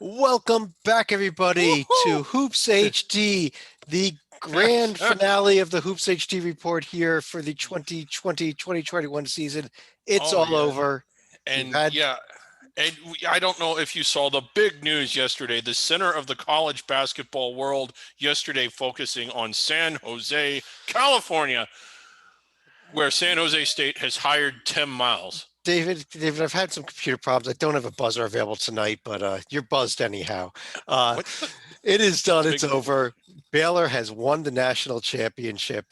Welcome back, everybody, to Woohoo! Hoops HD, the grand finale of the Hoops HD report here for the 2020-2021 season. It's Oh all yeah, over. We've and had yeah, I don't know if you saw the big news yesterday. The center of the college basketball world yesterday, focusing on San Jose, California, where San Jose State has hired Tim Miles. David, I've had some computer problems. I don't have a buzzer available tonight, but you're buzzed anyhow. What the It is done. It's big? over. Baylor has won the national championship,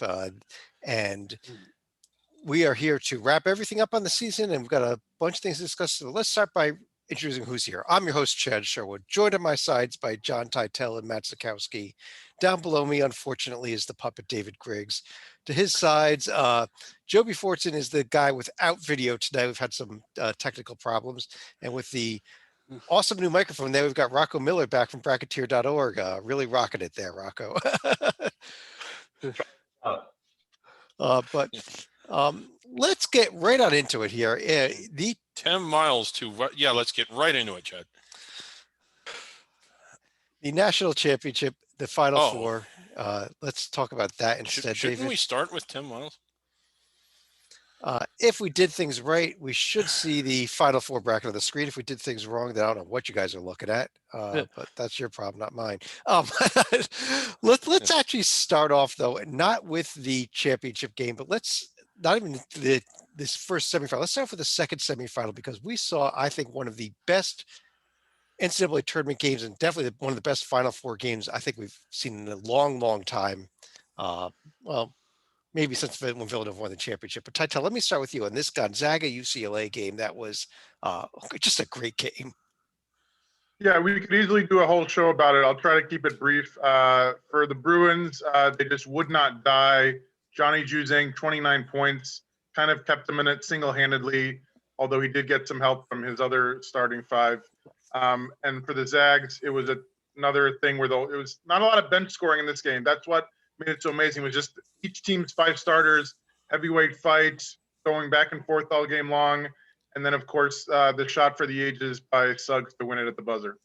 and we are here to wrap everything up on the season, and we've got a bunch of things to discuss. So let's start by introducing who's here. I'm your host, Chad Sherwood, joined on my sides by John Titel and Matt Sikowski. Down below me, unfortunately, is the puppet David Griggs. To his sides, Joby Fortson is the guy without video today. We've had some technical problems. And with the awesome new microphone there, we've got Rocco Miller back from bracketeer.org. Really rocking it there, Rocco. But let's get right on into it here. The Tim Miles to let's get right into it, Chad. The national championship, the Final Oh. Four. Let's talk about that instead, Shouldn't David. we start with Tim Miles? If we did things right, we should see the Final Four bracket on the screen. If we did things wrong, then I don't know what you guys are looking at, but that's your problem, not mine. Let's actually start off, though, not with the championship game, but let's not even this first semifinal. Let's start off with the second semifinal, because we saw, I think, one of the best NCAA tournament games, and definitely one of the best Final Four games I think we've seen in a long, long time. Well, maybe since when Villanova won the championship. But Titel, let me start with you on this Gonzaga UCLA game. That was just a great game. Yeah, we could easily do a whole show about it. I'll try to keep it brief. For the Bruins, they just would not die. Johnny Juzang, 29 points, kind of kept them in it single-handedly, although he did get some help from his other starting five. And for the Zags, it was another thing where it was not a lot of bench scoring in this game. That's what made it so amazing. It was just each team's five starters, heavyweight fight, going back and forth all game long. And then, of course, the shot for the ages by Suggs to win it at the buzzer.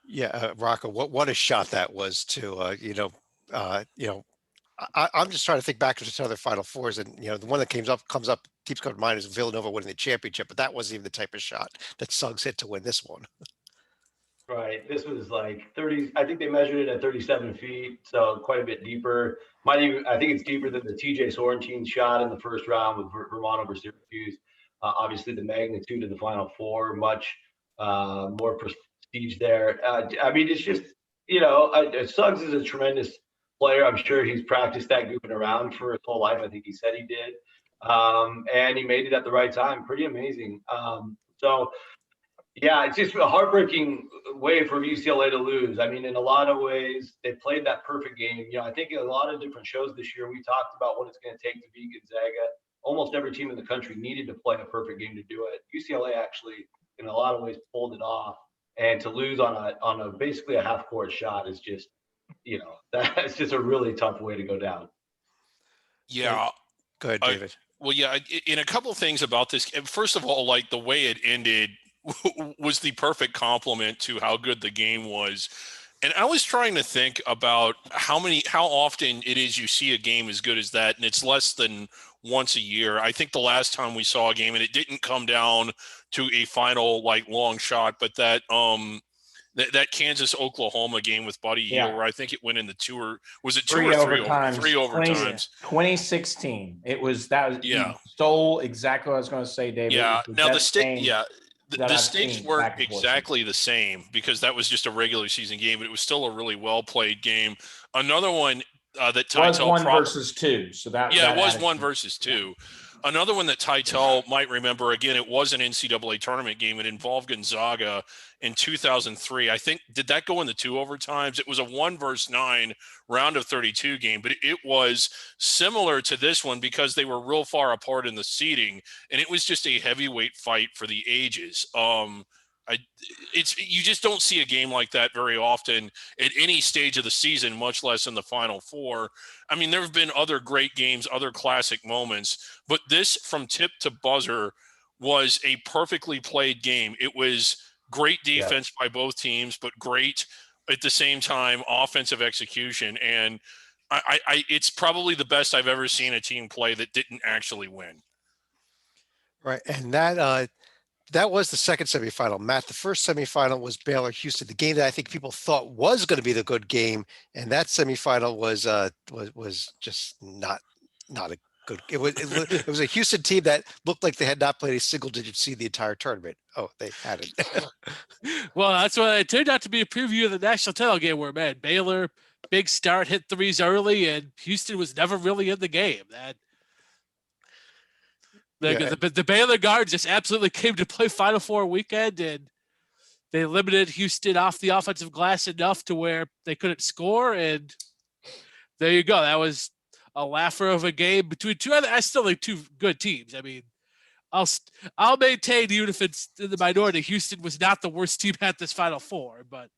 Yeah, Rocco, what a shot that was too. I'm just trying to think back to some other Final Fours, and the one that keeps coming to mind is Villanova winning the championship, but that wasn't even the type of shot that Suggs hit to win this one. Right. This was like 30. I think they measured it at 37 feet, so quite a bit deeper. I think it's deeper than the TJ Sorrentine shot in the first round with Vermont over Syracuse. Obviously, the magnitude of the Final Four, much more prestige there. I mean, it's just, Suggs is a tremendous player. I'm sure he's practiced that goofing around for his whole life. I think he said he did. And he made it at the right time. Pretty amazing. Yeah, it's just a heartbreaking way for UCLA to lose. I mean, in a lot of ways, they played that perfect game. I think in a lot of different shows this year, we talked about what it's going to take to beat Gonzaga. Almost every team in the country needed to play a perfect game to do it. UCLA actually, in a lot of ways, pulled it off. And to lose on a basically a half-court shot is just, that's just a really tough way to go down. Yeah. Go ahead, David. Well, yeah, in a couple of things about this. First of all, like the way it ended was the perfect compliment to how good the game was. And I was trying to think about how often it is you see a game as good as that, and it's less than once a year. I think the last time we saw a game, and it didn't come down to a final like long shot, but that Kansas Oklahoma game with Buddy Hield, where I think it went in the two or three overtimes. 2016. You stole exactly what I was going to say, David. Yeah. Now the stakes weren't exactly the same because that was just a regular season game, but it was still a really well played game. Another one that was one versus two. So it was one versus two. Another one that Titel might remember, again, it was an NCAA tournament game. It involved Gonzaga in 2003. I think, did that go in the two overtimes? It was a 1-9 round of 32 game, but it was similar to this one because they were real far apart in the seeding, and it was just a heavyweight fight for the ages. You just don't see a game like that very often at any stage of the season, much less in the Final Four. I mean, there have been other great games, other classic moments, but this from tip to buzzer was a perfectly played game. It was Great defense by both teams, but great at the same time offensive execution. And it's probably the best I've ever seen a team play that didn't actually win. Right, and that was the second semifinal. Matt, the first semifinal was Baylor Houston, the game that I think people thought was going to be the good game, and that semifinal was just not a good. It was a Houston team that looked like they had not played a single digit seed the entire tournament. Oh, they hadn't. Well, that's what it turned out to be, a preview of the national title game where, man, Baylor, big start, hit threes early, and Houston was never really in the game. The Baylor guards just absolutely came to play Final Four weekend, and they limited Houston off the offensive glass enough to where they couldn't score. And there you go. That was a laugher of a game between two. I still think two good teams. I mean, I'll maintain, even if it's in the minority, Houston was not the worst team at this Final Four, but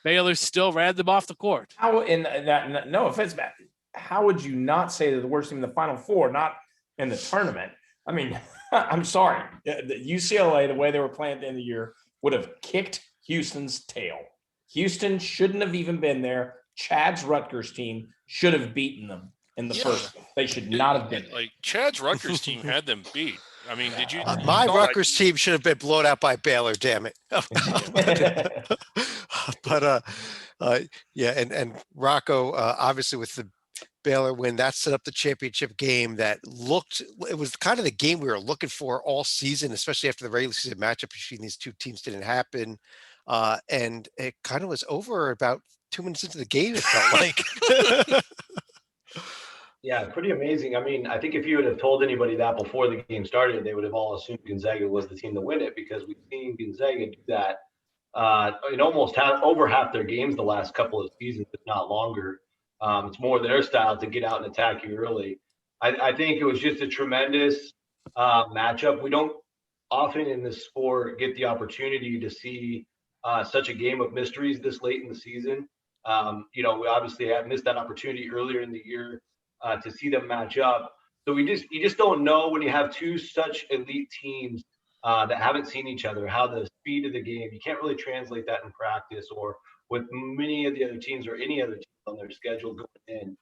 Baylor still ran them off the court. How in that? No offense, Matt. How would you not say they're the worst team in the Final Four, not in the tournament? I mean, I'm sorry. The UCLA, the way they were playing at the end of the year, would have kicked Houston's tail. Houston shouldn't have even been there. Chad's Rutgers team should have beaten them in the first. They should not have been there. Like Chad's Rutgers team had them beat. I mean, did you? My Rutgers team should have been blown out by Baylor. Damn it! But yeah, and Rocco, obviously with the Baylor win, that set up the championship game that it was kind of the game we were looking for all season, especially after the regular season matchup between these two teams didn't happen. And it kind of was over about 2 minutes into the game, it felt like. Yeah, pretty amazing. I mean, I think if you would have told anybody that before the game started, they would have all assumed Gonzaga was the team to win it, because we've seen Gonzaga do that in almost over half their games the last couple of seasons, if not longer. It's more their style to get out and attack you early. I think it was just a tremendous matchup. We don't often in this sport get the opportunity to see such a game of mysteries this late in the season. We obviously have missed that opportunity earlier in the year to see them match up. So you just don't know when you have two such elite teams that haven't seen each other, how the speed of the game, you can't really translate that in practice or with many of the other teams or any other team on their schedule going in.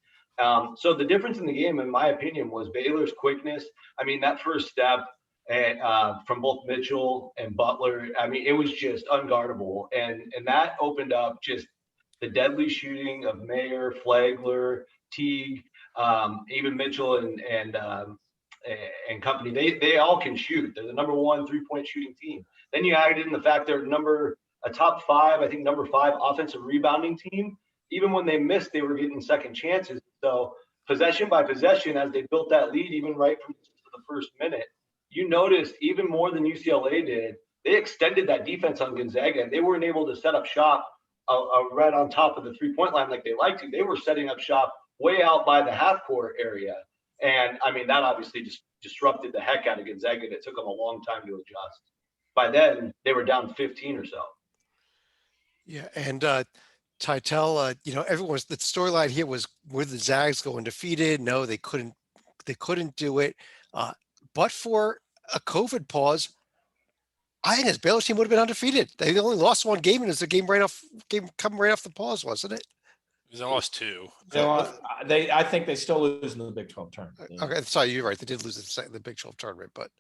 So the difference in the game, in my opinion, was Baylor's quickness. I mean, that first step from both Mitchell and Butler, I mean, it was just unguardable. And that opened up just the deadly shooting of Mayer, Flagler, Teague, even Mitchell and company. They all can shoot. They're the number one 3-point shooting team. Then you added in the fact they're a top 5, I think number 5 offensive rebounding team. Even when they missed, they were getting second chances. So possession by possession, as they built that lead, even right from the first minute, you noticed even more than UCLA did, they extended that defense on Gonzaga, and they weren't able to set up shop right on top of the 3-point line like they like to. They were setting up shop way out by the half-court area. And, I mean, that obviously just disrupted the heck out of Gonzaga, and it took them a long time to adjust. By then, they were down 15 or so. Yeah, and Titel, the storyline here was, were the Zags go undefeated? No, they couldn't do it. But for a COVID pause, I think this Baylor team would have been undefeated. They only lost one game, and it's a game coming right off the pause, wasn't it? They lost 2. I think they still lose in the Big 12 tournament. Okay, sorry, you're right. They did lose the Big 12 tournament, but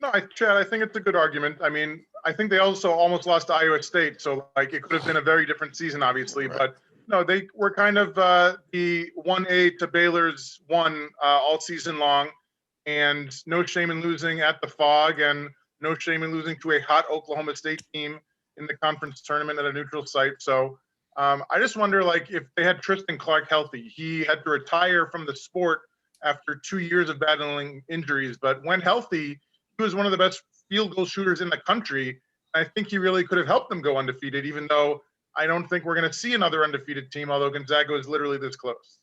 No, Chad, I think it's a good argument. I mean, I think they also almost lost to Iowa State, so like it could have been a very different season, obviously. Right. But no, they were kind of the 1A to Baylor's 1 all season long, and no shame in losing at the Fog, and no shame in losing to a hot Oklahoma State team in the conference tournament at a neutral site. So I just wonder, like, if they had Tristan Clark healthy, he had to retire from the sport after 2 years of battling injuries, but when healthy, he was one of the best field goal shooters in the country. I think he really could have helped them go undefeated, even though I don't think we're going to see another undefeated team, although Gonzaga is literally this close.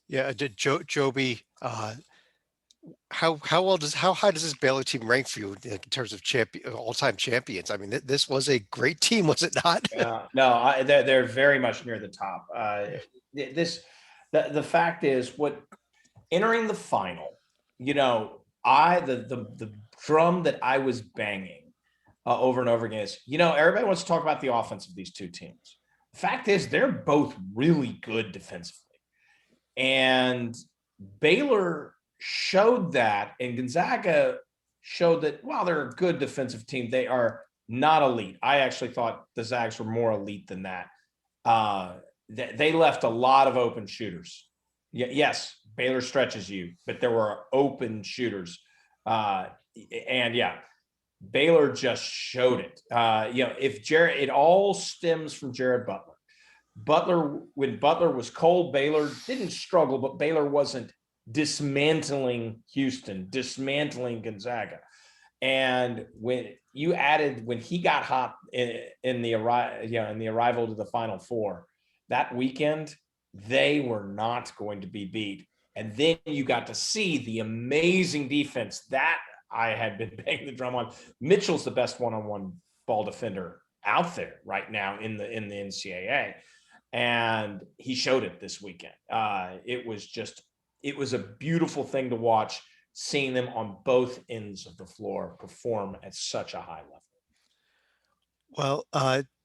yeah, Joby, how high does this Baylor team rank for you in terms of all-time champions? I mean, this was a great team, was it not? No, they're very much near the top. The fact is, what entering the final, the drum that I was banging over and over again is, everybody wants to talk about the offense of these two teams. The fact is, they're both really good defensively. And Baylor showed that, and Gonzaga showed that while they're a good defensive team, they are not elite. I actually thought the Zags were more elite than that. They left a lot of open shooters. Yes, Baylor stretches you, but there were open shooters. Baylor just showed it. It all stems from Jared Butler. When Butler was cold, Baylor didn't struggle, but Baylor wasn't dismantling Houston, dismantling Gonzaga. And when he got hot in the arrival to the Final Four that weekend, they were not going to be beat. And then you got to see the amazing defense that I had been banging the drum on. Mitchell's the best one-on-one ball defender out there right now in the NCAA. And he showed it this weekend. It was a beautiful thing to watch, seeing them on both ends of the floor perform at such a high level. Well,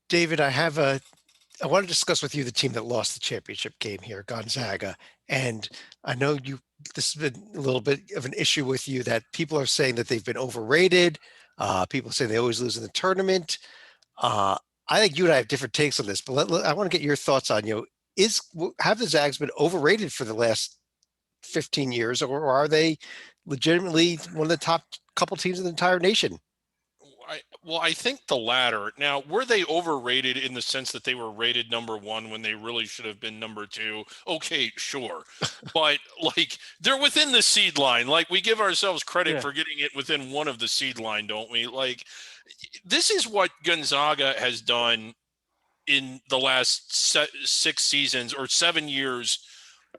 David, I want to discuss with you the team that lost the championship game here, Gonzaga. And I know this has been a little bit of an issue with you, that people are saying that they've been overrated. People say they always lose in the tournament. I think you and I have different takes on this, but I want to get your thoughts on, have the Zags been overrated for the last 15 years, or are they legitimately one of the top couple teams in the entire nation? I think the latter. Now, were they overrated in the sense that they were rated number 1 when they really should have been number 2? Okay, sure. But they're within the seed line. We give ourselves credit for getting it within one of the seed line, don't we? This is what Gonzaga has done in the last 6 seasons or 7 years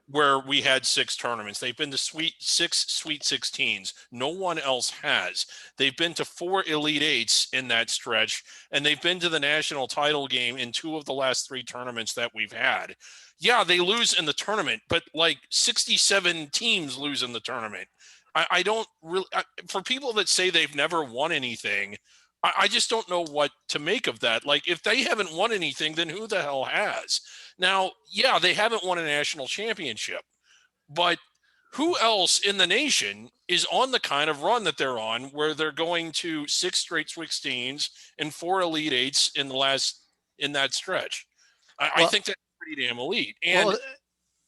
where we had 6 tournaments. They've been to Sweet 16s. No one else has. They've been to 4 Elite Eights in that stretch, and they've been to the national title game in 2 of the last 3 tournaments that we've had. Yeah, they lose in the tournament, but 67 teams lose in the tournament. I don't really, for people that say they've never won anything, I just don't know what to make of that. If they haven't won anything, then who the hell has? Now, yeah, they haven't won a national championship, but who else in the nation is on the kind of run that they're on, where they're going to 6 straight 16s and 4 Elite Eights in that stretch? I think that's pretty damn elite. And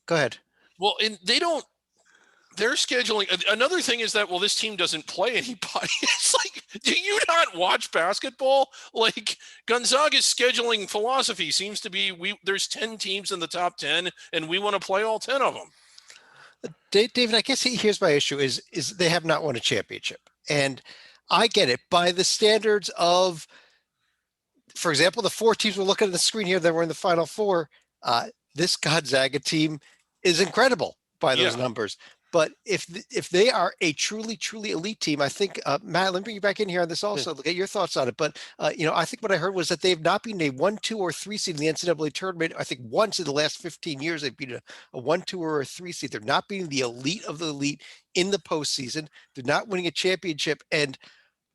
go ahead. Well, and they're scheduling. Another thing is that, this team doesn't play anybody. It's do you not watch basketball? Gonzaga's scheduling philosophy seems to be, there's 10 teams in the top 10 and we want to play all 10 of them. David, I guess here's my issue is they have not won a championship. And I get it by the standards of, for example, the 4 teams we're looking at the screen here that were in the Final Four. This Gonzaga team is incredible by those numbers. But if they are a truly, truly elite team, I think, Matt, let me bring you back in here on this also, get your thoughts on it. But, I think what I heard was that they've not been a 1, 2, or 3 seed in the NCAA tournament. I think once in the last 15 years, they've been a 1, 2, or a 3 seed. They're not being the elite of the elite in the postseason. They're not winning a championship. And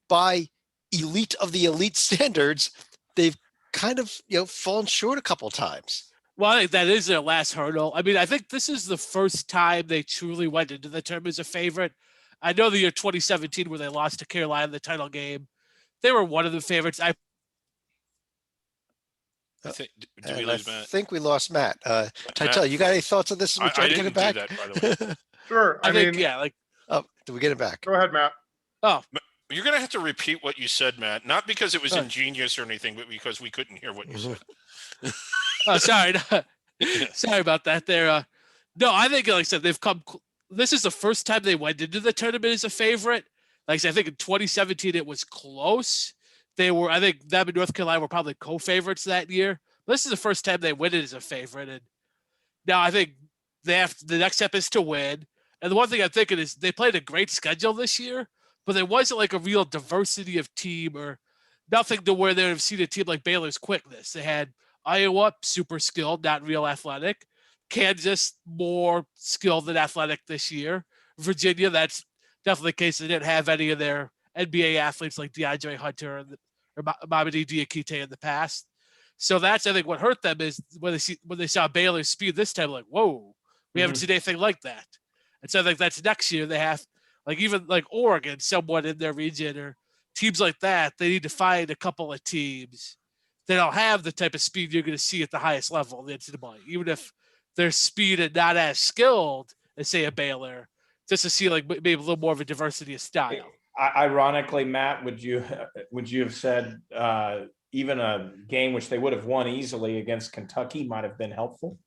by elite of the elite standards, they've kind of, fallen short a couple times. Well, I think that is their last hurdle. I mean, I think this is the first time they truly went into the tournament as a favorite. I know the year 2017 where they lost to Carolina in the title game, they were one of the favorites. I think we lost Matt. Titel, you got any thoughts on this? I didn't do that, by the way. Sure. I think, do we get it back? Go ahead, Matt. Oh, you're going to have to repeat what you said, Matt. Not because it was ingenious or anything, but because we couldn't hear what you said. Oh, sorry. Sorry about that there. No, I think, like I said, they've come. This is the first time they went into the tournament as a favorite. Like I said, I think in 2017 it was close. I think them and North Carolina were probably co-favorites that year. This is the first time they win it as a favorite. And now I think the next step is to win. And the one thing I'm thinking is they played a great schedule this year, but there wasn't a real diversity of team or nothing to where they would have seen a team like Baylor's quickness. They had Iowa, super skilled, not real athletic. Kansas, more skilled than athletic this year. Virginia, that's definitely the case. They didn't have any of their NBA athletes like DeAndre Hunter or Mamadi Diakite in the past. So that's, I think, what hurt them is when they saw Baylor's speed this time, like, whoa, we haven't seen anything like that. And so I think that's next year they have, like, even like Oregon, someone in their region or teams like that, they need to find a couple of teams that don't have the type of speed you're going to see at the highest level in the NCAA, even if their speed and not as skilled as, say, a Baylor, just to see like maybe a little more of a diversity of style. Ironically, Matt, would you have said even a game which they would have won easily against Kentucky might have been helpful?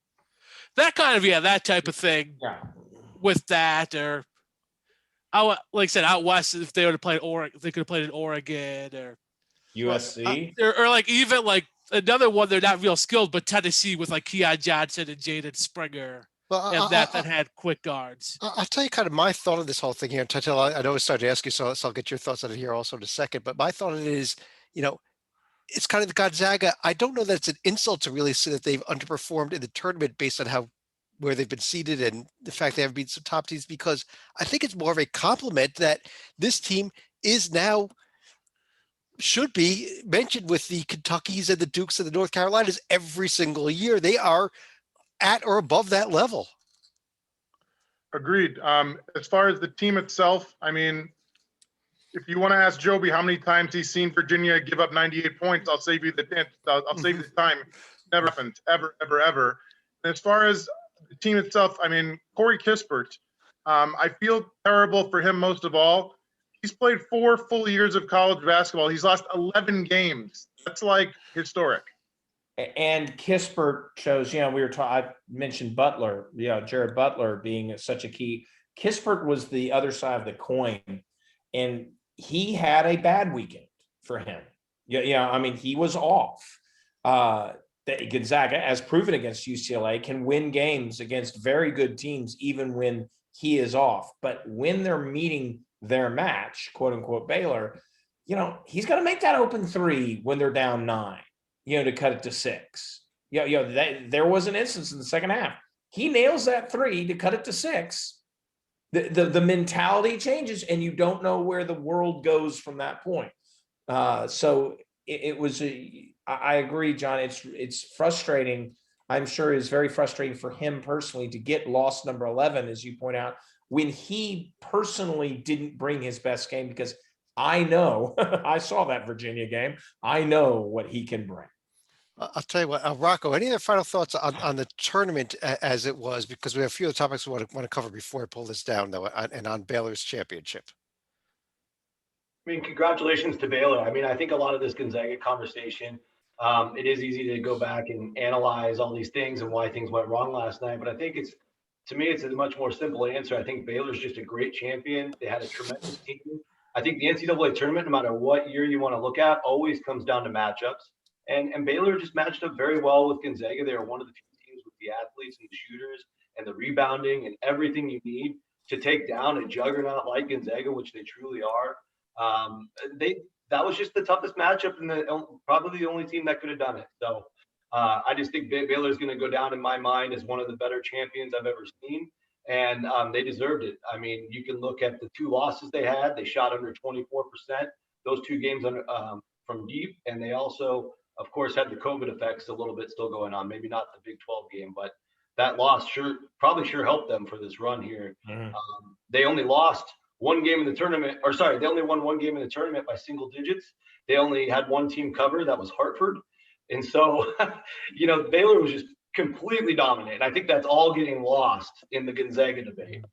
That kind of, that type of thing. Yeah. With that, or like I said, out west, if they would have played Oregon, they could have played in Oregon or USC, or like even like another one. They're not real skilled, but Tennessee with like Keon Johnson and Jaden Springer. Well, And that had quick guards. I'll tell you kind of my thought of this whole thing here. Until I know I started to ask you, so I'll get your thoughts on it here also in a second. But my thought on it is, it's kind of the Gonzaga. I don't know that it's an insult to really say that they've underperformed in the tournament based on where they've been seated and the fact they haven't beaten some top teams, because I think it's more of a compliment that this team is now should be mentioned with the Kentuckys and the Dukes and the North Carolinas every single year. They are at or above that level. Agreed. As far as the team itself, I mean, if you want to ask Joby how many times he's seen Virginia give up 98 points, I'll save you I'll save you the time. Never happened, ever, ever, ever. And as far as the team itself, I mean, Corey Kispert, I feel terrible for him most of all. He's played 4 full years of college basketball. He's lost 11 games. That's like historic. And Kispert shows, I mentioned Butler, Jared Butler being such a key. Kispert was the other side of the coin, and he had a bad weekend for him. I mean, he was off. Gonzaga, as proven against UCLA, can win games against very good teams, even when he is off. But when they're meeting their match, quote unquote, Baylor, he's going to make that open three when they're down 9. To cut it to 6. There was an instance in the second half. He nails that 3 to cut it to 6. The mentality changes, and you don't know where the world goes from that point. So it was. I agree, John. It's frustrating. I'm sure it's very frustrating for him personally to get loss number 11, as you point out, when he personally didn't bring his best game, because I know I saw that Virginia game. I know what he can bring. I'll tell you what, Rocco, any other final thoughts on the tournament as it was? Because we have a few other topics we want to cover before I pull this down, though, and on Baylor's championship. I mean, congratulations to Baylor. I mean, I think a lot of this Gonzaga conversation, it is easy to go back and analyze all these things and why things went wrong last night. But I think to me, it's a much more simple answer. I think Baylor's just a great champion. They had a tremendous team. I think the NCAA tournament, no matter what year you want to look at, always comes down to matchups. And Baylor just matched up very well with Gonzaga. They are one of the few teams with the athletes and the shooters and the rebounding and everything you need to take down a juggernaut like Gonzaga, which they truly are. That was just the toughest matchup and probably the only team that could have done it. So I just think Baylor is going to go down in my mind as one of the better champions I've ever seen. And they deserved it. I mean, you can look at the 2 losses they had. They shot under 24%. Those 2 games from deep. And they also, of course, had the COVID effects a little bit still going on. Maybe not the Big 12 game, but that loss probably helped them for this run here. Mm-hmm. They only lost 1 game in the tournament, they only won 1 game in the tournament by single digits. They only had 1 team cover, that was Hartford. And so, Baylor was just completely dominant. I think that's all getting lost in the Gonzaga debate.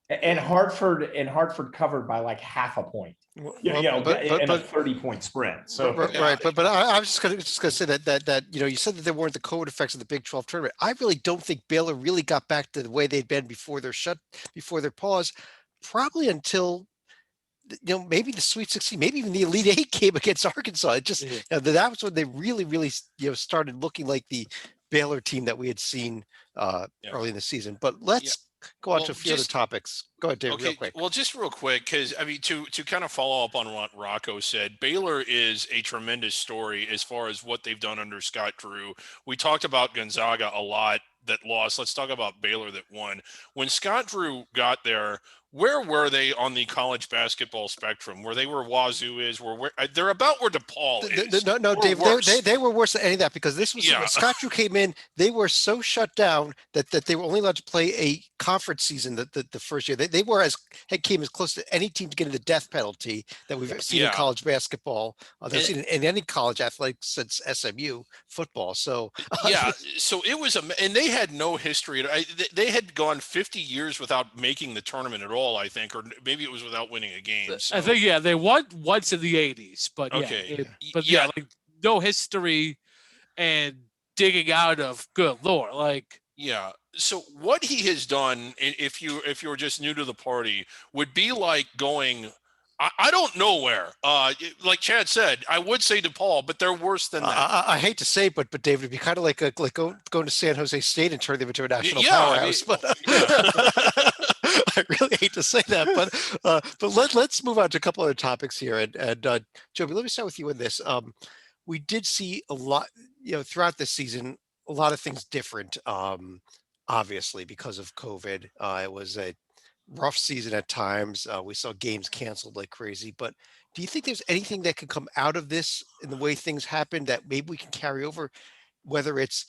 And Hartford covered by like half a point. In a 30-point spread. So right, but I was just gonna say that you said that there weren't the COVID effects of the Big 12 tournament. I really don't think Baylor really got back to the way they'd been before their pause, probably until maybe the Sweet 16, maybe even the Elite 8 game against Arkansas. It just that was when they really started looking like the Baylor team that we had seen early in the season. But let's go on to a few other topics. Go ahead, David, real quick. Well, just real quick, because I mean, to kind of follow up on what Rocco said, Baylor is a tremendous story as far as what they've done under Scott Drew. We talked about Gonzaga a lot that lost. Let's talk about Baylor that won. When Scott Drew got there, where were they on the college basketball spectrum? Where Wazoo is, they're about where DePaul is. No, or Dave, worse. they were worse than any of that because this was Yeah. when Scott Drew came in. They were so shut down that they were only allowed to play a conference season the first year. They came as close to any team to getting the death penalty that we've seen in Yeah. college basketball. That we've And- seen in any college athletics since SMU football. So Yeah, so it was and they had no history. They had gone 50 years without making the tournament at all, I think, or maybe it was without winning a game. So. I think they won once in the 80s, but Okay. like no history and digging out of good lore. Like Yeah. So what he has done, if you're just new to the party, would be like going. I don't know where. Like Chad said, I would say DePaul, but they're worse than that. I hate to say it, but David, it'd be kind of like going to San Jose State and turning them into a national Yeah, powerhouse. But yeah. I really hate to say that, but let's move on to a couple other topics here. And Joby, let me start with you in this. We did see a lot, throughout this season, a lot of things different. Obviously, because of COVID, it was a rough season at times. We saw games canceled like crazy. But do you think there's anything that could come out of this in the way things happen that maybe we can carry over, whether it's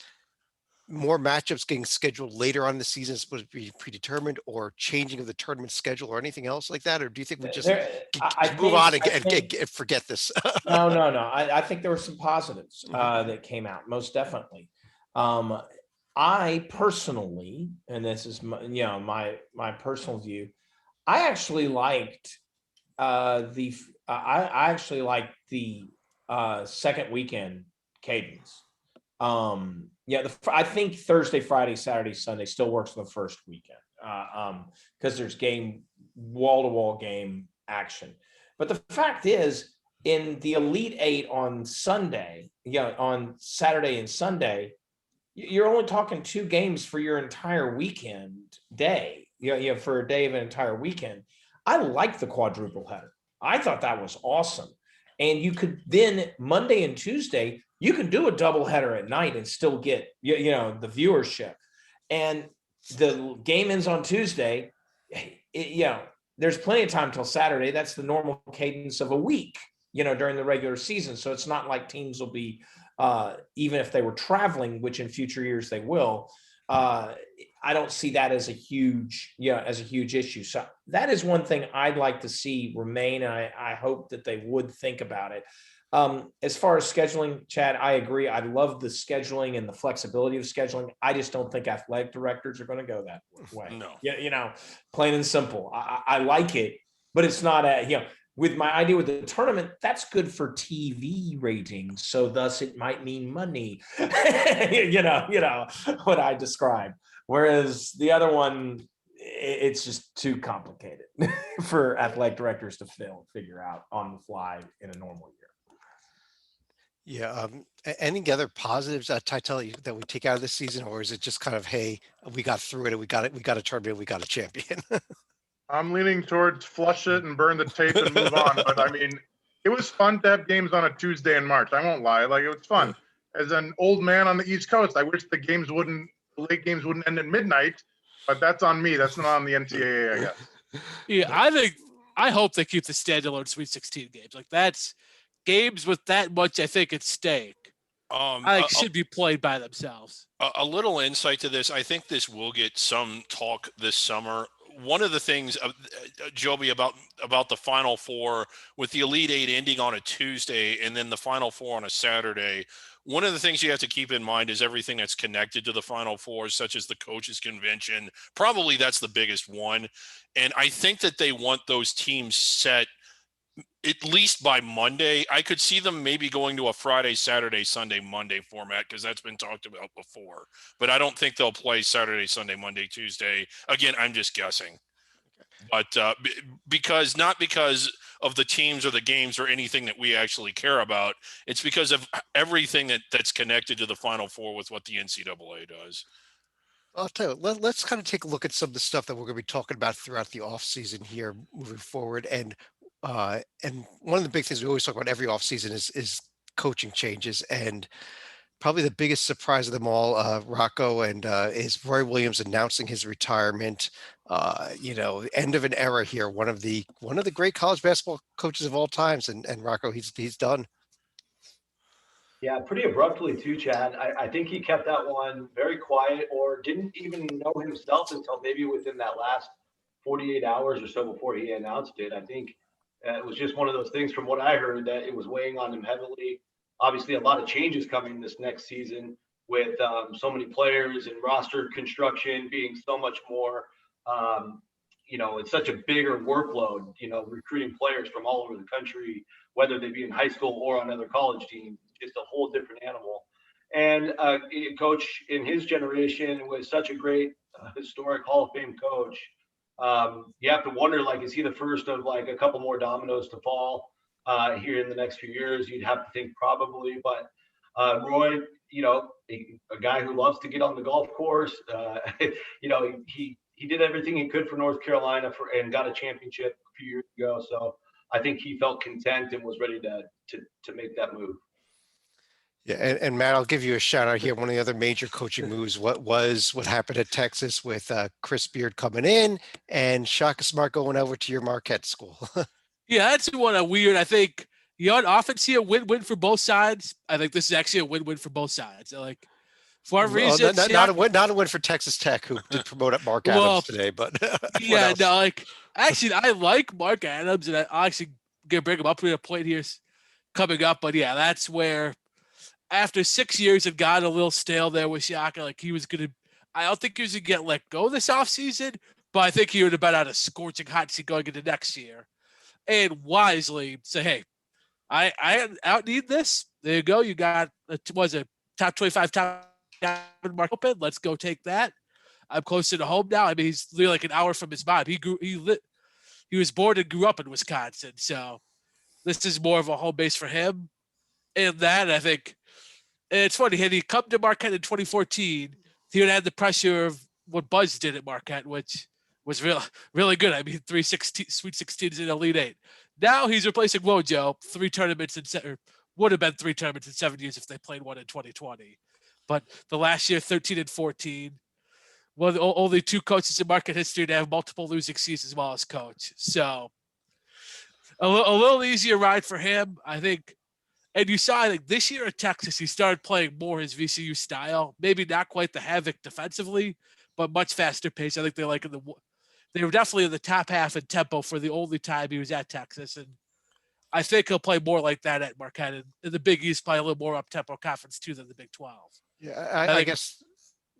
more matchups getting scheduled later on in the season is supposed to be predetermined, or changing of the tournament schedule, or anything else like that? Or do you think we just move on and forget this? No. I think there were some positives that came out, most definitely. I personally, and this is my personal view, I actually liked the second weekend cadence. I think Thursday, Friday, Saturday, Sunday still works for the first weekend because there's wall-to-wall game action. But the fact is, in the Elite Eight on Sunday, on Saturday and Sunday, you're only talking 2 games for your entire weekend day. For a day of an entire weekend. I like the quadruple header. I thought that was awesome. And you could then Monday and Tuesday, you can do a double header at night and still get the viewership. And the game ends on Tuesday. There's plenty of time till Saturday. That's the normal cadence of a week, during the regular season. So it's not like teams will be even if they were traveling, which in future years they will. I don't see that as a huge issue. So that is one thing I'd like to see remain. And I hope that they would think about it. As far as scheduling, Chad, I agree. I love the scheduling and the flexibility of scheduling. I just don't think athletic directors are going to go that way. No. Plain and simple. I like it, but it's not with my idea with the tournament, that's good for TV ratings. So thus it might mean money, what I described. Whereas the other one, it's just too complicated for athletic directors to figure out on the fly in a normal year. Yeah. Any other positives, Titel, that we take out of this season, or is it just kind of, hey, we got through it and we got a tournament, we got a champion? I'm leaning towards flush it and burn the tape and move on. But I mean, it was fun to have games on a Tuesday in March. I won't lie. Like, it was fun. As an old man on the East Coast, I wish the late games wouldn't end at midnight, but that's on me. That's not on the NCAA, I guess. Yeah, I hope they keep the standalone Sweet 16 games. Like, that's games with that much, I think, at stake. Should be played by themselves. A little insight to this. I think this will get some talk this summer. One of the things, Joby, about the Final Four, with the Elite Eight ending on a Tuesday and then the Final Four on a Saturday, one of the things you have to keep in mind is everything that's connected to the Final Four, such as the coaches convention. Probably that's the biggest one. And I think that they want those teams set at least by Monday. I could see them maybe going to a Friday, Saturday, Sunday, Monday format, because that's been talked about before. But I don't think they'll play Saturday, Sunday, Monday, Tuesday. Again, I'm just guessing. But not because of the teams or the games or anything that we actually care about. It's because of everything that's connected to the Final Four with what the NCAA does. I'll tell you, let's kind of take a look at some of the stuff that we're going to be talking about throughout the off season here moving forward. And one of the big things we always talk about every off season is coaching changes. And probably the biggest surprise of them all, Rocco, and is Roy Williams announcing his retirement. end of an era here. One of the great college basketball coaches of all times, and Rocco, he's done. Yeah, pretty abruptly too, Chad. I think he kept that one very quiet or didn't even know himself until maybe within that last 48 hours or so before he announced it. I think it was just one of those things from what I heard that it was weighing on him heavily. Obviously, a lot of changes coming this next season with so many players and roster construction being so much more, it's such a bigger workload, recruiting players from all over the country, whether they be in high school or on other college teams, just a whole different animal. And a coach in his generation was such a great historic Hall of Fame coach. You have to wonder, like, is he the first of like a couple more dominoes to fall here in the next few years? You'd have to think probably, but Roy, a guy who loves to get on the golf course, he did everything he could for North Carolina and got a championship a few years ago. So I think he felt content and was ready to make that move. Yeah, and Matt, I'll give you a shout out here. One of the other major coaching moves, what happened at Texas with Chris Beard coming in and Shaka Smart going over to your Marquette school. Yeah, that's one of weird. I think you often see a win-win for both sides. I think this is actually a win-win for both sides. Like, for a reason, not a win for Texas Tech, who did promote up Mark Adams today, but yeah, no, like actually, I like Mark Adams, and I actually gonna bring him up to a point here coming up. But yeah, that's where after 6 years it got a little stale there with Shaka. Like I don't think he was gonna get let go this offseason, but I think he would have been on a scorching hot seat going into next year, and wisely say, hey, I don't need this. There you go. You got was a top 25 top mark open. Let's go take that. I'm closer to home now. I mean, he's literally like an hour from his mom. He was born and grew up in Wisconsin, so this is more of a home base for him. And that, I think, it's funny. Had he come to Marquette in 2014, he would have had the pressure of what Buzz did at Marquette, which was really good. I mean, Sweet 16s in Elite Eight. Now he's replacing Wojo, would have been 3 tournaments in 7 years if they played one in 2020. But the last year, 13 and 14, one of the only 2 coaches in Marquette history to have multiple losing seasons while as coach. So a little easier ride for him, I think. And you saw, like, this year at Texas, he started playing more his VCU style. Maybe not quite the havoc defensively, but much faster pace. I think they were definitely in the top half in tempo for the only time he was at Texas. And I think he'll play more like that at Marquette. And in the Big East, probably a little more up-tempo conference, too, than the Big 12. Yeah, I guess.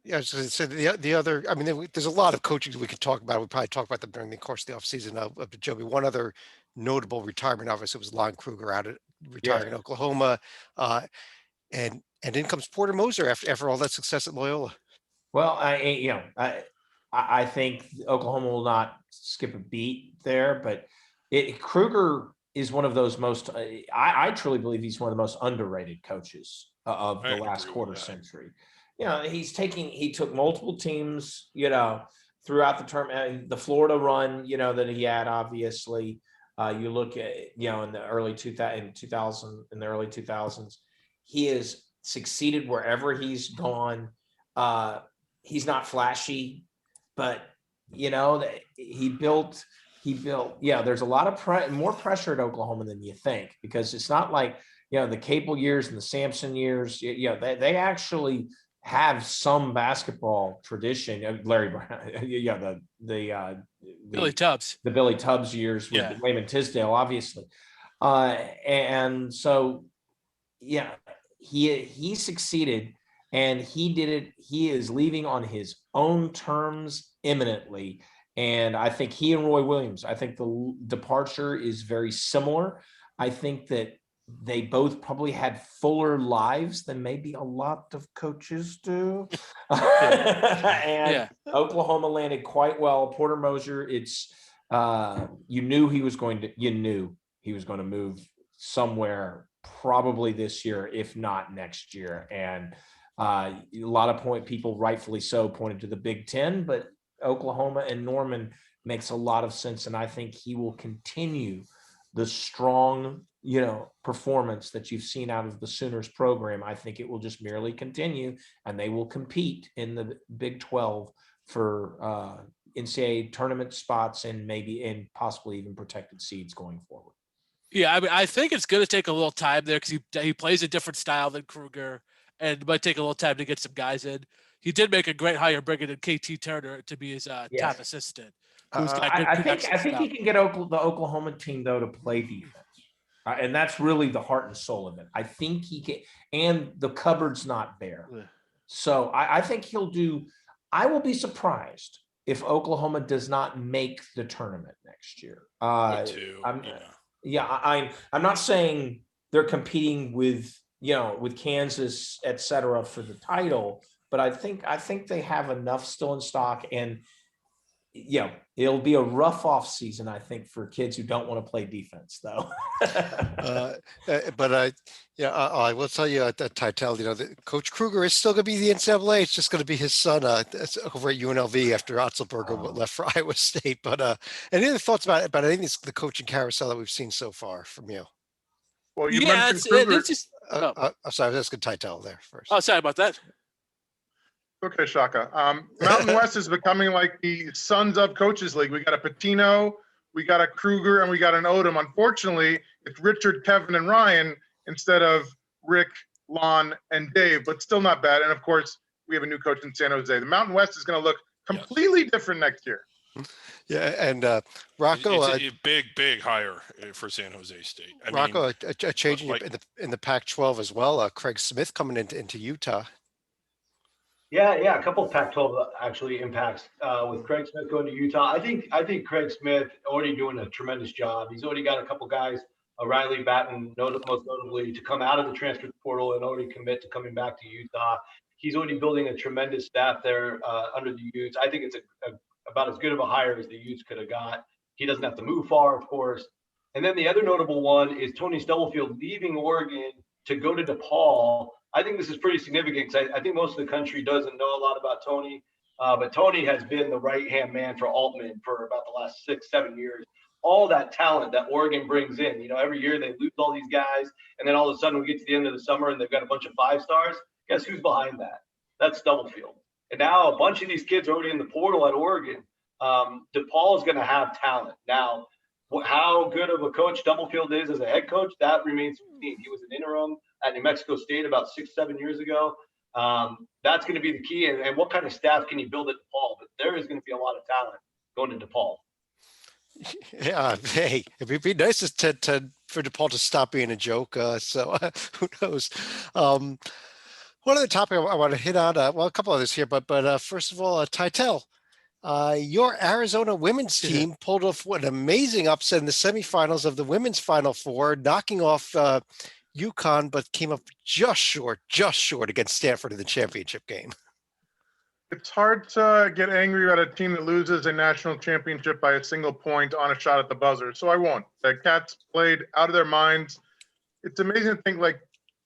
Yeah, I was going to say the other. I mean, there's a lot of coaching we could talk about. We probably talk about them during the course of the offseason of Joby. One other notable retirement, obviously, was Lon Kruger retiring in Oklahoma, and in comes Porter Moser after all that success at Loyola. Well, I think Oklahoma will not skip a beat there, but Kruger is one of those most. I truly believe he's one of the most underrated coaches of the last quarter century. He took multiple teams, throughout the term, and the Florida run, that he had, obviously. You look at, in the early 2000s, he has succeeded wherever he's gone. He's not flashy, but he built. Yeah, there's a lot of more pressure at Oklahoma than you think, because it's not like the Capel years and the Sampson years. They actually have some basketball tradition. Larry Brown, Billy Tubbs, the Billy Tubbs years with Wayman Tisdale, obviously, and so he succeeded, and he did it. He is leaving on his own terms imminently, and I think he and Roy Williams. I think the departure is very similar. I think that they both probably had fuller lives than maybe a lot of coaches do. And Oklahoma landed quite well. Porter Moser, you knew he was going to move somewhere probably this year, if not next year. And a lot of people rightfully so pointed to the Big Ten, but Oklahoma and Norman makes a lot of sense. And I think he will continue the strong performance that you've seen out of the Sooners program. I think it will just merely continue, and they will compete in the Big 12 for NCAA tournament spots and maybe in possibly even protected seeds going forward. Yeah, I mean, I think it's going to take a little time there because he plays a different style than Kruger, and it might take a little time to get some guys in. He did make a great hire bringing in KT Turner to be his top assistant. Who's got good I think connections he can get the Oklahoma team though to play defense, and that's really the heart and soul of it. I think he can, and the cupboard's not bare, so I think he'll do. I will be surprised if Oklahoma does not make the tournament next year. I'm not saying they're competing with Kansas, et cetera, for the title, but I think they have enough still in stock, and it'll be a rough off season, I think, for kids who don't want to play defense, though. But I will tell you at Titel, Coach Kruger is still going to be the NCAA. It's just going to be his son over at UNLV after Otzelberger left for Iowa State. But any other thoughts about anything, the coaching carousel that we've seen so far from you? Well, you mentioned Kruger. I'm sorry, I was asking Titel there first. Oh, sorry about that. Okay, Shaka. Mountain West is becoming like the Sons of Coaches League. We got a Patino, we got a Kruger, and we got an Odom. Unfortunately, it's Richard, Kevin, and Ryan instead of Rick, Lon, and Dave, but still not bad. And of course, we have a new coach in San Jose. The Mountain West is going to look completely different next year. Yeah, and Rocco, it's a big hire for San Jose State. Rocco, a change in the Pac-12 as well. Craig Smith coming into Utah. Yeah, a couple of Pac-12 actually impacts with Craig Smith going to Utah. I think Craig Smith already doing a tremendous job. He's already got a couple guys, Riley Batten, most notably, to come out of the transfer portal and already commit to coming back to Utah. He's already building a tremendous staff there under the Utes. I think it's about as good of a hire as the Utes could have got. He doesn't have to move far, of course. And then the other notable one is Tony Stumblefield leaving Oregon to go to Depaul. I think this is pretty significant because I think most of the country doesn't know a lot about Tony, but Tony has been the right-hand man for Altman for about the last 6-7 years. All that talent that Oregon brings in, every year they lose all these guys, and then all of a sudden we get to the end of the summer and they've got a bunch of 5-stars. Guess who's behind that? That's Stumblefield. And now a bunch of these kids are already in the portal at Oregon. DePaul is going to have talent. Now, how good of a coach Stumblefield is as a head coach, that remains to be seen. He was an interim at New Mexico State about 6-7 years ago. That's going to be the key. And what kind of staff can you build at DePaul? But there is going to be a lot of talent going to DePaul. Yeah, hey, it'd be nice for DePaul to stop being a joke. So who knows? One other topic I want to hit on, a couple others here, but first of all, Titel, your Arizona women's team pulled off an amazing upset in the semifinals of the women's Final Four, knocking off UConn, but came up just short against Stanford in the championship game. It's hard to get angry at a team that loses a national championship by a single point on a shot at the buzzer, so I won't. The Cats played out of their minds. It's amazing to think,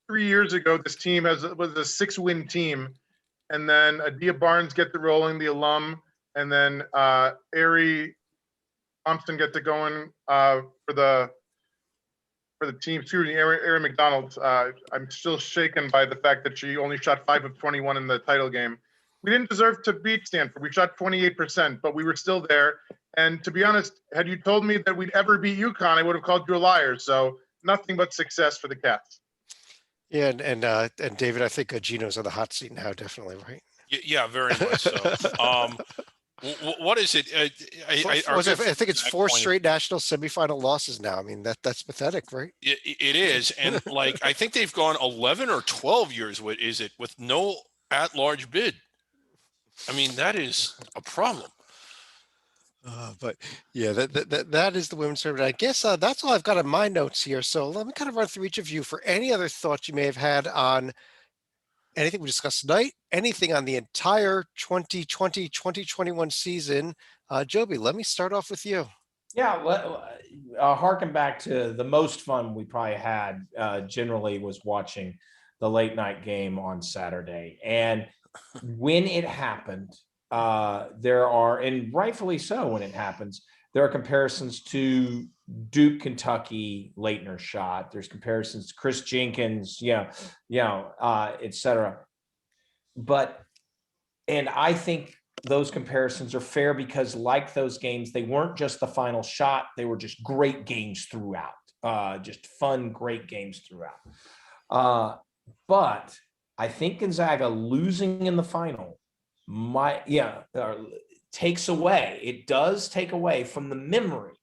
3 years ago, this team was a 6-win team, and then Adia Barnes gets it rolling, the alum, and then Ari Thompson gets it going for the team. Excuse me, Ari McDonald. I'm still shaken by the fact that she only shot 5 of 21 in the title game. We didn't deserve to beat Stanford. We shot 28%, but we were still there. And to be honest, had you told me that we'd ever beat UConn, I would have called you a liar. So nothing but success for the Cats. Yeah, and David, I think Gino's on the hot seat now, definitely, right? Yeah, very much so. What is it? I think it's 4 straight national semifinal losses now. I mean, that's pathetic, right? It is, and I think they've gone 11 or 12 years. What is it with no at-large bid? I mean, that is a problem. But yeah, that is the women's tournament. I guess that's all I've got in my notes here. So let me kind of run through each of you for any other thoughts you may have had on anything we discussed tonight, anything on the entire 2020-2021 season. Joby, let me start off with you. Yeah, harken back to the most fun we probably had generally was watching the late night game on Saturday. And when it happened, there are, and rightfully so when it happens, there are comparisons to Duke, Kentucky, Leitner shot. There's comparisons to Chris Jenkins, et cetera. And I think those comparisons are fair because, like those games, they weren't just the final shot. They were just great games throughout. Just fun, great games throughout. But I think Gonzaga losing in the final takes away. It does take away from the memory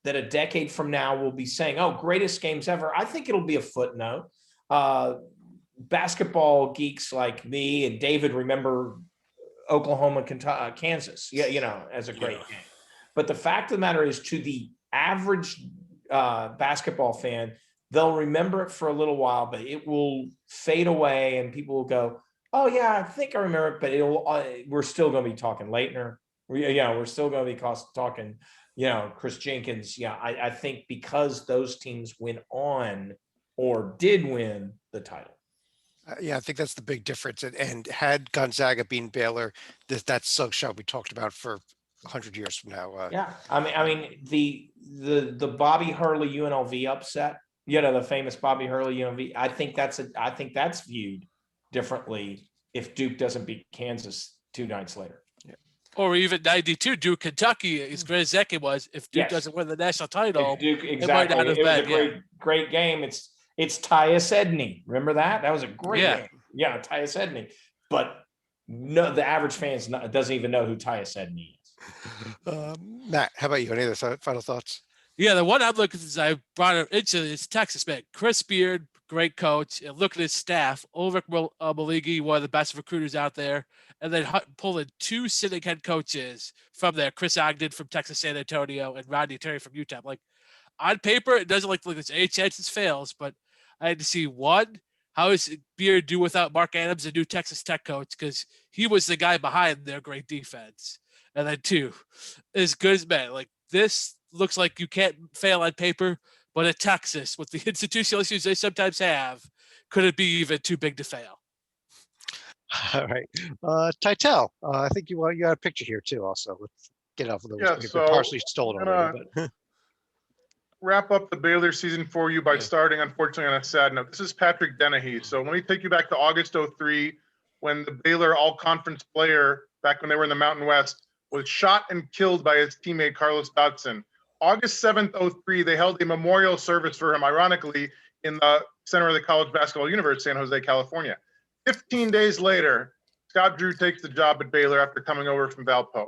that a decade from now we'll be saying, oh, greatest games ever. I think it'll be a footnote. Basketball geeks like me and David remember Oklahoma, Kansas, as a great game. But the fact of the matter is, to the average basketball fan, they'll remember it for a little while, but it will fade away and people will go, oh yeah, I think I remember it, but we're still going to be talking Leitner. We're still going to be talking, Chris Jenkins. Yeah, I think because those teams went on or did win the title. Yeah, I think that's the big difference. And had Gonzaga been Baylor, that sug shot we talked about for 100 years from now. Yeah, I mean the Bobby Hurley UNLV upset, the famous Bobby Hurley UNLV. I think that's viewed differently if Duke doesn't beat Kansas 2 nights later. Yeah. Or even 92 Duke Kentucky, as great as that game was, if Duke doesn't win the national title, Duke, it might not have it was been. great game. It's Tyus Edney. Remember that? That was a great game. Yeah, Tyus Edney. But no, the average fan doesn't even know who Tyus Edney is. Matt, how about you? Any other final thoughts? Yeah, the one I'm looking at, I brought it into is Texas, man. Chris Beard, great coach, and look at his staff. Ulrich Maligi, one of the best recruiters out there, and then pulling 2 sitting head coaches from there, Chris Ogden from Texas San Antonio and Rodney Terry from Utah. Like, on paper, it doesn't look like there's any chances fails, but I had to see, one, how does Beard do without Mark Adams, the new Texas Tech coach, because he was the guy behind their great defense. And then 2, as good as man, like this looks like you can't fail on paper, but at Texas, with the institutional issues they sometimes have, could it be even too big to fail? All right. Titel, I think you got a picture here too also. Let's get off of those. Yeah, so partially stolen already, but wrap up the Baylor season for you by starting, unfortunately, on a sad note. This is Patrick Dennehy. So let me take you back to August 03, when the Baylor all-conference player, back when they were in the Mountain West, was shot and killed by his teammate Carlos Dotson. August 7th, 03, they held a memorial service for him, ironically, in the center of the college basketball universe, San Jose, California. 15 days later, Scott Drew takes the job at Baylor after coming over from Valpo.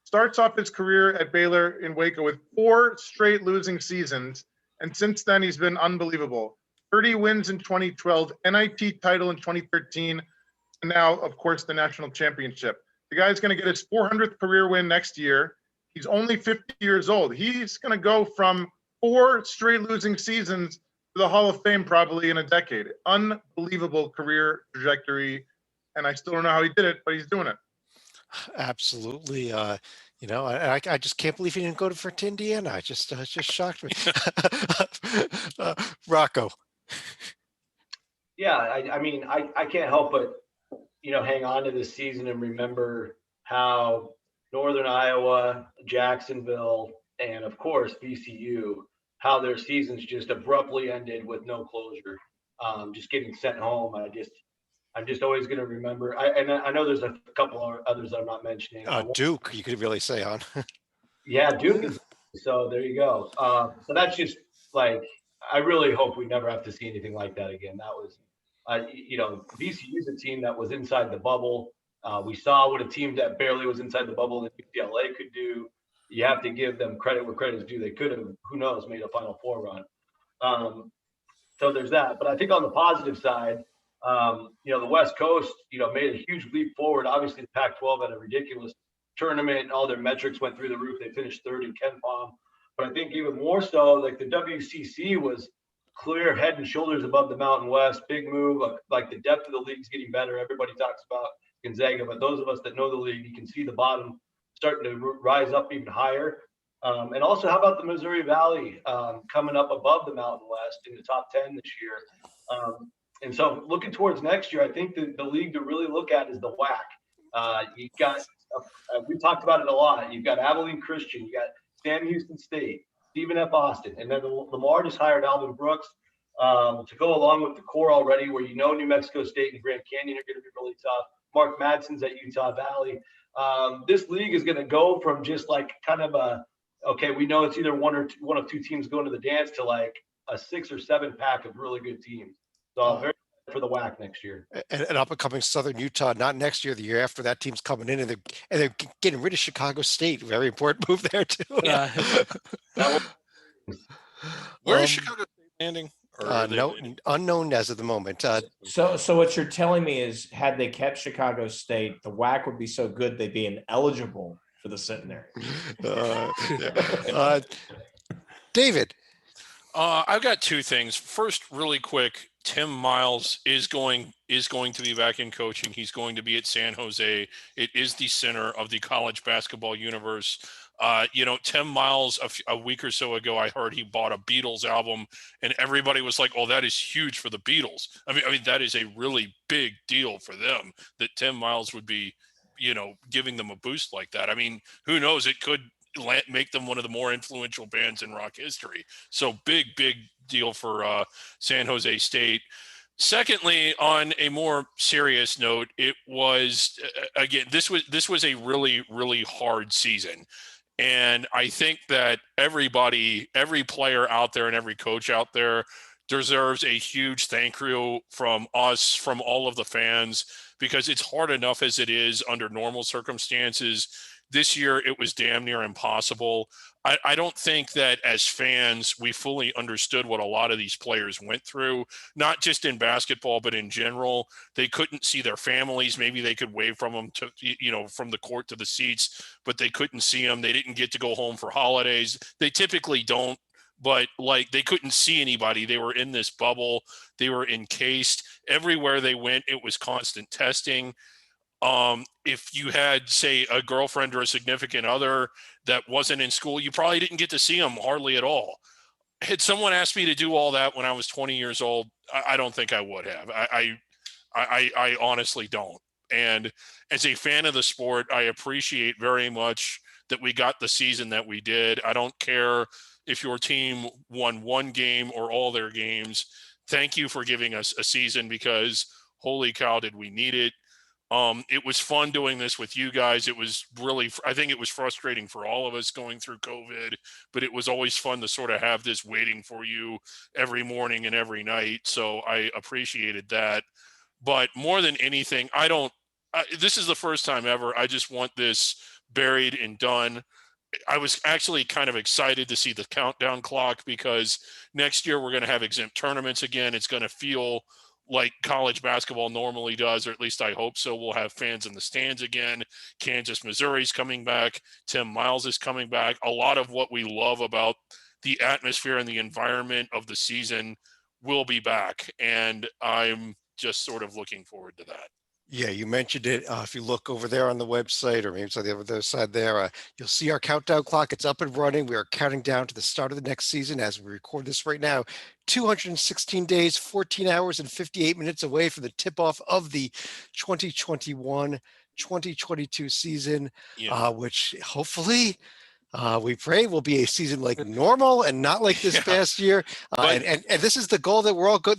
Starts off his career at Baylor in Waco with 4 straight losing seasons, and since then he's been unbelievable. 30 wins in 2012, NIT title in 2013, and now, of course, the national championship. The guy's going to get his 400th career win next year. He's only 50 years old. He's going to go from 4 straight losing seasons to the Hall of Fame probably in a decade. Unbelievable career trajectory, and I still don't know how he did it, but he's doing it. Absolutely. I just can't believe he didn't go to Indiana. It just shocked me. Rocco. Yeah, I mean, I can't help but, hang on to this season and remember how Northern Iowa, Jacksonville, and of course VCU, how their seasons just abruptly ended with no closure, just getting sent home. I'm just always going to remember. I know there's a couple of others I'm not mentioning. Duke, you could really say on. Yeah, Duke. So there you go. So that's just like, I really hope we never have to see anything like that again. That was, VCU is a team that was inside the bubble. We saw what a team that barely was inside the bubble that UCLA could do. You have to give them credit where credit is due. They could have, who knows, made a Final Four run. So there's that. But I think on the positive side, the West Coast, made a huge leap forward. Obviously, the Pac-12 had a ridiculous tournament, and all their metrics went through the roof. They finished 3rd in KenPom. But I think even more so, like the WCC was clear head and shoulders above the Mountain West. Big move. Like the depth of the league's getting better. Everybody talks about Gonzaga, but those of us that know the league, you can see the bottom starting to rise up even higher. And also, how about the Missouri Valley coming up above the Mountain West in the top 10 this year? And so looking towards next year, I think the league to really look at is the WAC. You've got, we talked about it a lot. You've got Abilene Christian, you got Sam Houston State, Stephen F. Austin, and then Lamar just hired Alvin Brooks to go along with the core already, where New Mexico State and Grand Canyon are going to be really tough. Mark Madsen's at Utah Valley. This league is going to go from just like kind of okay, we know it's either one of two teams going to the dance to like a 6 or 7 pack of really good teams. So I'm very excited for the WAC next year. And up and coming Southern Utah, not next year, the year after. That team's coming in, and they're getting rid of Chicago State. Very important move there too. Where is Chicago State landing? No, unknown as of the moment. So what you're telling me is, had they kept Chicago State, the WAC would be so good they'd be ineligible for the centenary. David, I've got 2 things. First, really quick, Tim Miles is going to be back in coaching. He's going to be at San Jose. It is the center of the college basketball universe. Tim Miles, a week or so ago, I heard he bought a Beatles album, and everybody was like, "Oh, that is huge for the Beatles." I mean, that is a really big deal for them that Tim Miles would be, giving them a boost like that. I mean, who knows? It could make them one of the more influential bands in rock history. So big deal for San Jose State. Secondly, on a more serious note, it was again, this was a really hard season. And I think that every player out there and every coach out there deserves a huge thank you from us, from all of the fans, because it's hard enough as it is under normal circumstances. This year, it was damn near impossible. I don't think that as fans, we fully understood what a lot of these players went through, not just in basketball, but in general. They couldn't see their families. Maybe they could wave from them from the court to the seats, but they couldn't see them. They didn't get to go home for holidays. They typically don't, but they couldn't see anybody. They were in this bubble. They were encased. Everywhere they went, it was constant testing. If you had, say, a girlfriend or a significant other that wasn't in school, you probably didn't get to see them hardly at all. Had someone asked me to do all that when I was 20 years old, I don't think I would have. I honestly don't. And as a fan of the sport, I appreciate very much that we got the season that we did. I don't care if your team won 1 game or all their games. Thank you for giving us a season, because holy cow, did we need it. It was fun doing this with you guys. It was really, I think it was frustrating for all of us going through COVID, but it was always fun to sort of have this waiting for you every morning and every night. So I appreciated that. But more than anything, this is the first time ever. I just want this buried and done. I was actually kind of excited to see the countdown clock, because next year we're going to have exempt tournaments again. It's going to feel like college basketball normally does, or at least I hope so. We'll have fans in the stands again. Kansas, Missouri's coming back. Tim Miles is coming back. A lot of what we love about the atmosphere and the environment of the season will be back. And I'm just sort of looking forward to that. Yeah, you mentioned it. If you look over there on the website, or maybe it's on the other side there, you'll see our countdown clock. It's up and running. We are counting down to the start of the next season as we record this right now. 216 days, 14 hours, and 58 minutes away from the tip-off of the 2021-2022 season, which hopefully we pray will be a season like normal and not like this past year. And this is the goal that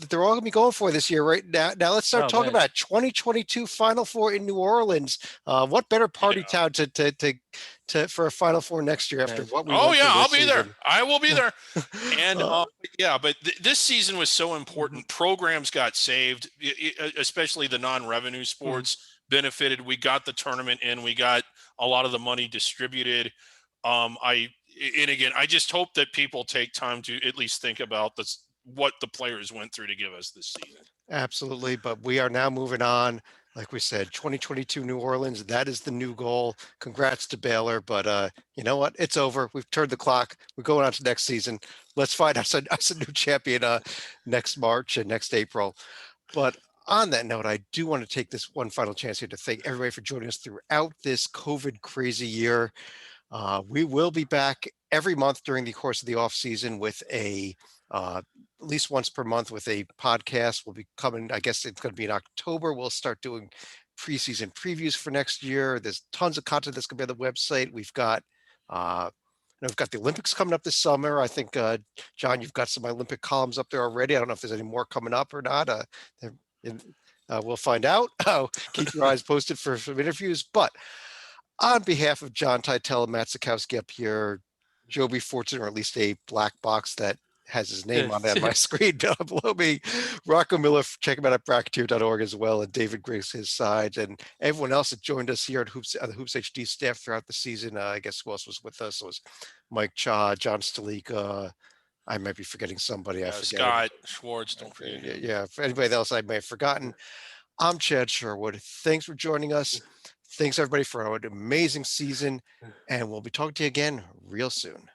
they're all going to be going for this year right now. Now let's start talking about 2022 Final Four in New Orleans. What better party town to for a Final Four next year after what we I'll be there. I will be there. And but this season was so important. Programs got saved, especially the non-revenue sports benefited. We got the tournament in. We got a lot of the money distributed. I just hope that people take time to at least think about what the players went through to give us this season. Absolutely. But we are now moving on. Like we said, 2022 New Orleans, that is the new goal. Congrats to Baylor. But you know what? It's over. We've turned the clock. We're going on to next season. Let's find us a new champion next March and next April. But on that note, I do want to take this one final chance here to thank everybody for joining us throughout this COVID crazy year. We will be back every month during the course of the off season with at least once per month with a podcast. We'll be coming, I guess it's going to be in October. We'll start doing preseason previews for next year. There's tons of content that's going to be on the website. We've got the Olympics coming up this summer. I think, John, you've got some Olympic columns up there already. I don't know if there's any more coming up or not. We'll find out. Keep your eyes posted for some interviews. But On behalf of John Titel and Matt Sikowski up here, Joby Fortune, or at least a black box that has his name on it on my screen down below me, Rocco Miller, check him out at bracketeer.org as well, and David Griggs, his side, and everyone else that joined us here at the HoopsHD staff throughout the season. I guess who else was with us? It was Mike Cha, John Stalika. I might be forgetting somebody. I forget. Scott Schwartz, don't forget him. Yeah, for anybody else I may have forgotten. I'm Chad Sherwood. Thanks for joining us. Thanks everybody for an amazing season, and we'll be talking to you again real soon.